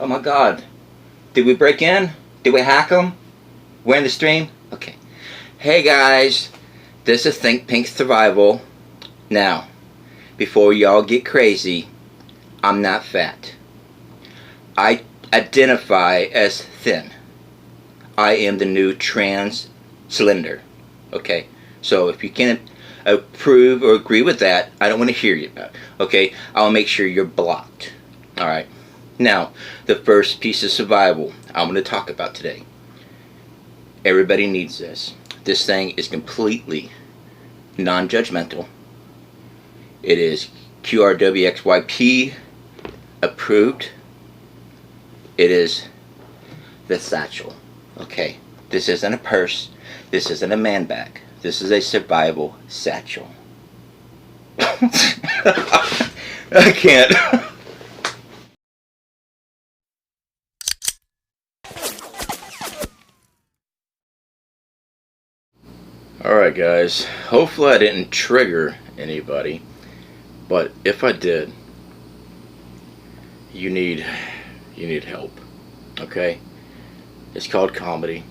Oh my God. Did we break in? Did we hack them? We're in the stream? Okay. Hey guys, this is Think Pink Survival. Now, before y'all get crazy, I'm not fat. I identify as thin. I am the new trans slender. Okay? So if you can't approve or agree with that, I don't want to hear you about it. Okay? I'll make sure you're blocked. Alright? Now, the first piece of survival I'm going to talk about today. Everybody needs this. This thing is completely non-judgmental. It is QRWXYP approved. It is the satchel. Okay, this isn't a purse. This isn't a man bag. This is a survival satchel. I can't. Alright guys, hopefully I didn't trigger anybody, but if I did, you need help, okay? It's called comedy.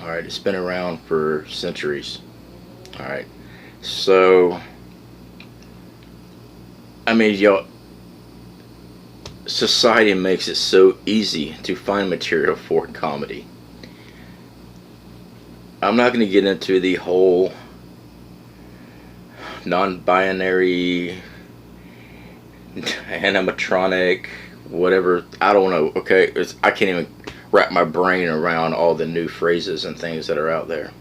Alright, it's been around for centuries. Alright, so, I mean, yo, society makes it so easy to find material for comedy. I'm not going to get into the whole non-binary, animatronic, whatever. I don't know, okay? I can't even wrap my brain around all the new phrases and things that are out there.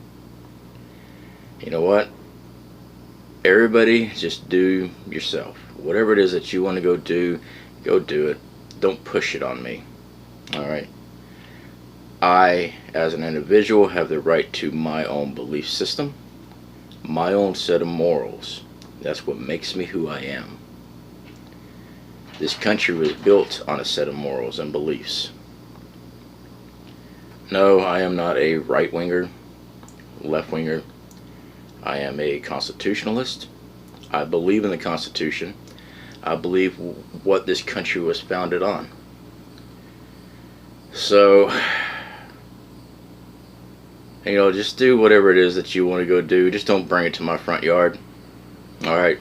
You know what? Everybody just do yourself. Whatever it is that you want to go do it. Don't push it on me. Alright? I, as an individual, have the right to my own belief system, my own set of morals. That's what makes me who I am. This country was built on a set of morals and beliefs. No, I am not a right-winger, left-winger. I am a constitutionalist. I believe in the Constitution. I believe what this country was founded on. So, you know, just do whatever it is that you want to go do. Just don't bring it to my front yard. Alright.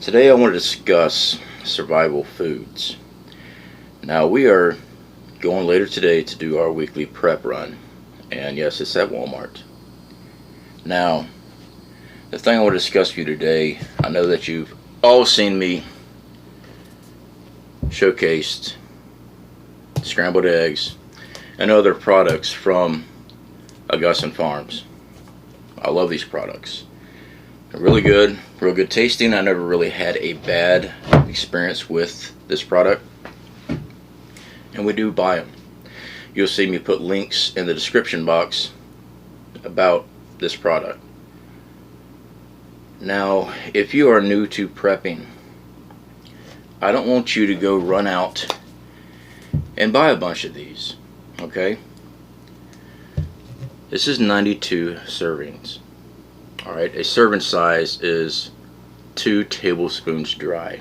Today I want to discuss survival foods. Now we are going later today to do our weekly prep run. And yes, it's at Walmart. Now, the thing I want to discuss with you today, I know that you've all seen me showcased scrambled eggs and other products from Augason Farms. I love these products. They're really good, real good tasting. I never really had a bad experience with this product. And we do buy them. You'll see me put links in the description box about this product. Now, if you are new to prepping, I don't want you to go run out and buy a bunch of these, okay? This is 92 servings. Alright, a serving size is 2 tablespoons dry.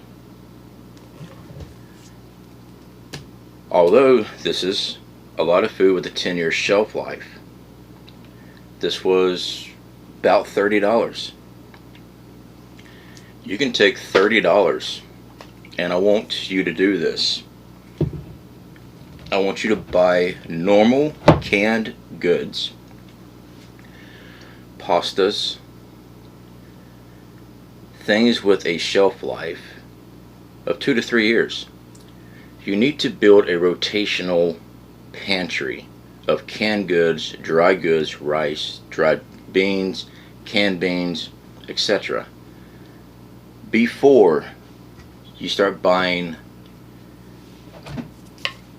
Although this is a lot of food with a 10-year shelf life, this was about $30. You can take $30, and I want you to do this. I want you to buy normal canned goods, pastas, things with a shelf life of 2 to 3 years. You need to build a rotational pantry of canned goods, dry goods, rice, dried beans, canned beans, etc. before you start buying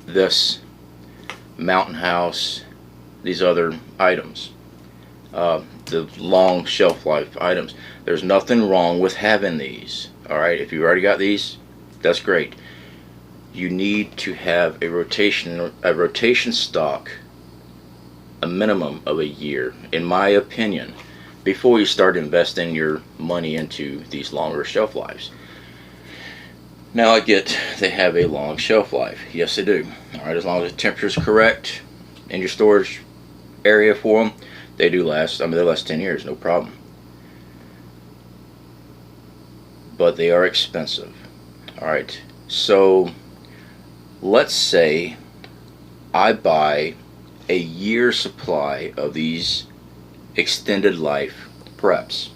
this Mountain House, these other items, the long shelf life items. There's nothing wrong with having these. Alright, if you already got these, that's great. You need to have a rotation stock, a minimum of a year, in my opinion, before you start investing your money into these longer shelf lives. Now I get they have a long shelf life. Yes, they do. Alright, as long as the temperature is correct in your storage area for them, they do last. I mean, they last 10 years, no problem. But they are expensive. Alright, so let's say I buy a year's supply of these extended life preps.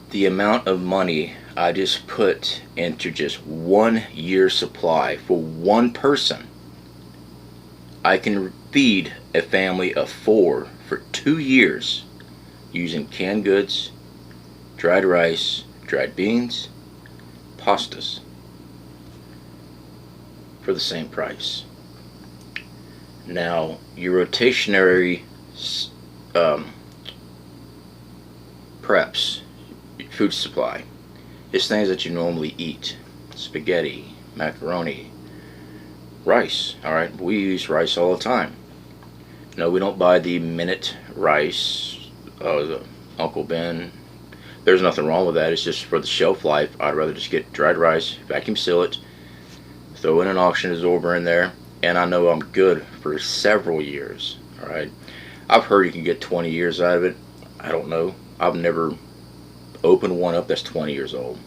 The amount of money I just put into just 1 year's supply for one person, I can feed a family of 4 for 2 years using canned goods, dried rice, dried beans, pastas for the same price. Now, your rotationary preps, food supply, is things that you normally eat. Spaghetti, macaroni, rice. Alright, we use rice all the time. No, we don't buy the minute rice, the Uncle Ben. There's nothing wrong with that. It's just for the shelf life. I'd rather just get dried rice, vacuum seal it, throw in an oxygen absorber in there, and I know I'm good for several years. Alright, I've heard you can get 20 years out of it. I don't know. I've never opened one up that's 20 years old.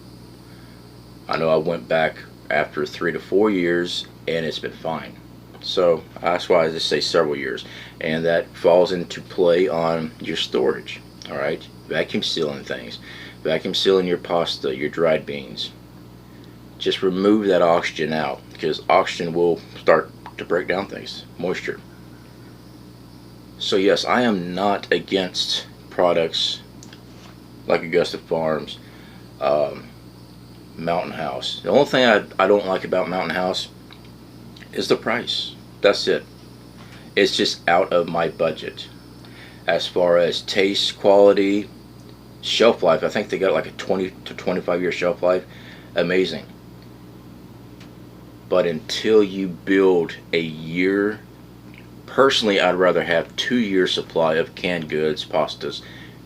I know I went back after 3 to 4 years and it's been fine. So that's why I just say several years, and that falls into play on your storage. Alright, vacuum sealing things, vacuum sealing your pasta, your dried beans. Just remove that oxygen out, because oxygen will start to break down things, moisture. So yes, I am not against products like Augusta Farms, Mountain House. The only thing I don't like about Mountain House is the price. That's it. It's just out of my budget. As far as taste, quality, shelf life, I think they got like a 20 to 25 year shelf life. Amazing. But until you build a year, personally I'd rather have 2 years supply of canned goods, pastas,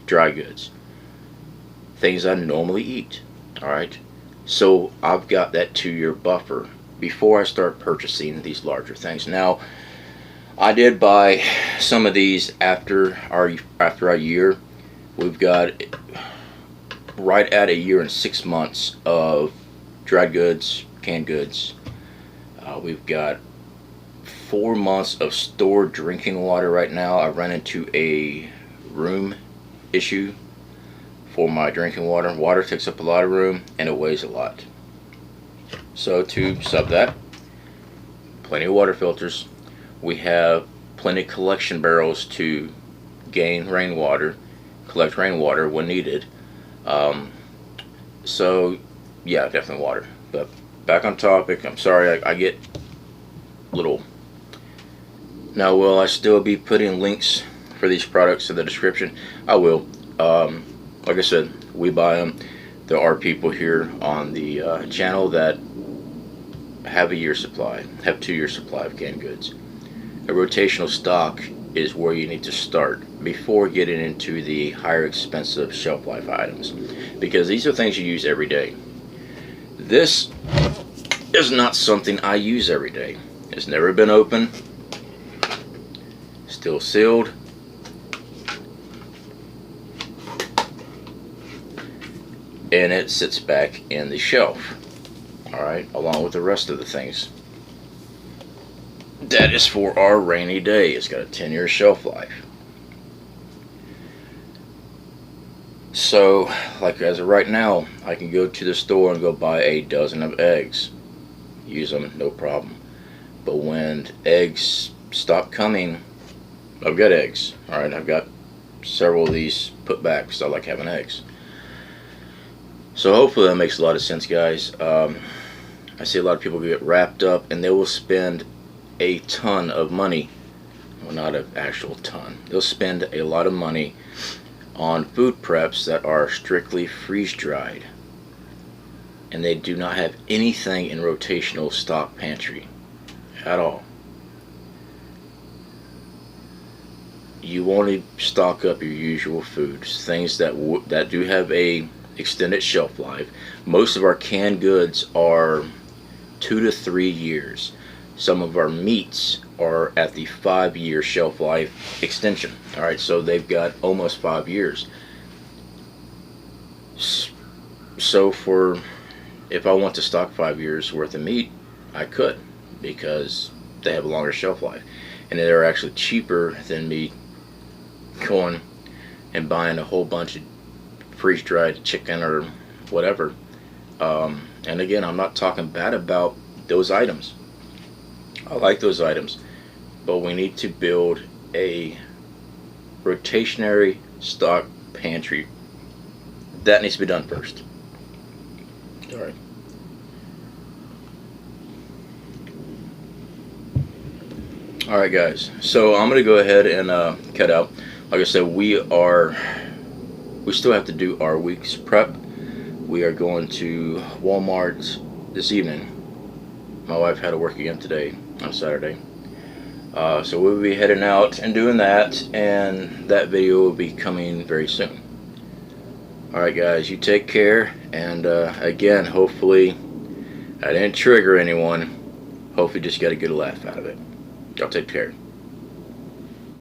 dry goods, things I normally eat. Alright, so I've got that 2 year buffer before I start purchasing these larger things. Now, I did buy some of these after our year. We've got right at a year and 6 months of dried goods, canned goods. We've got 4 months of stored drinking water right now. I run into a room issue for my drinking water. Water takes up a lot of room and it weighs a lot. So to sub that, plenty of water filters. We have plenty of collection barrels to gain rainwater, collect rainwater when needed. So yeah, definitely water. But back on topic, I'm sorry I get little. Now, will I still be putting links for these products in the description? I will. Like I said, we buy them. There are people here on the channel that have a year supply, have 2 year supply of canned goods. A rotational stock is where you need to start before getting into the higher expensive shelf life items, because these are things you use every day. This is not something I use every day. It's never been open, still sealed. And it sits back in the shelf, alright, along with the rest of the things. That is for our rainy day. It's got a 10-year shelf life. So, like as of right now, I can go to the store and go buy a dozen of eggs. Use them, no problem. But when eggs stop coming, I've got eggs. Alright, I've got several of these put back because I like having eggs. So hopefully that makes a lot of sense, guys. I see a lot of people get wrapped up and they will spend a ton of money. Well, not an actual ton. They'll spend a lot of money on food preps that are strictly freeze-dried. And they do not have anything in rotational stock pantry at all. You want to stock up your usual foods, things that do have a extended shelf life. Most of our canned goods are 2 to 3 years. Some of our meats are at the 5-year shelf life extension. All right, so they've got almost 5 years. So for if I want to stock 5 years worth of meat, I could, because they have a longer shelf life, and they're actually cheaper than me going and buying a whole bunch of freeze-dried chicken or whatever. And again, I'm not talking bad about those items. I like those items, but we need to build a rotationary stock pantry. That needs to be done first. All right. All right, guys. So I'm gonna go ahead and cut out. Like I said, we still have to do our week's prep. We are going to Walmart this evening. My wife had to work again today on Saturday. So we'll be heading out and doing that, and that video will be coming very soon. Alright guys, you take care, and again, hopefully I didn't trigger anyone. Hopefully just got a good laugh out of it. Y'all take care.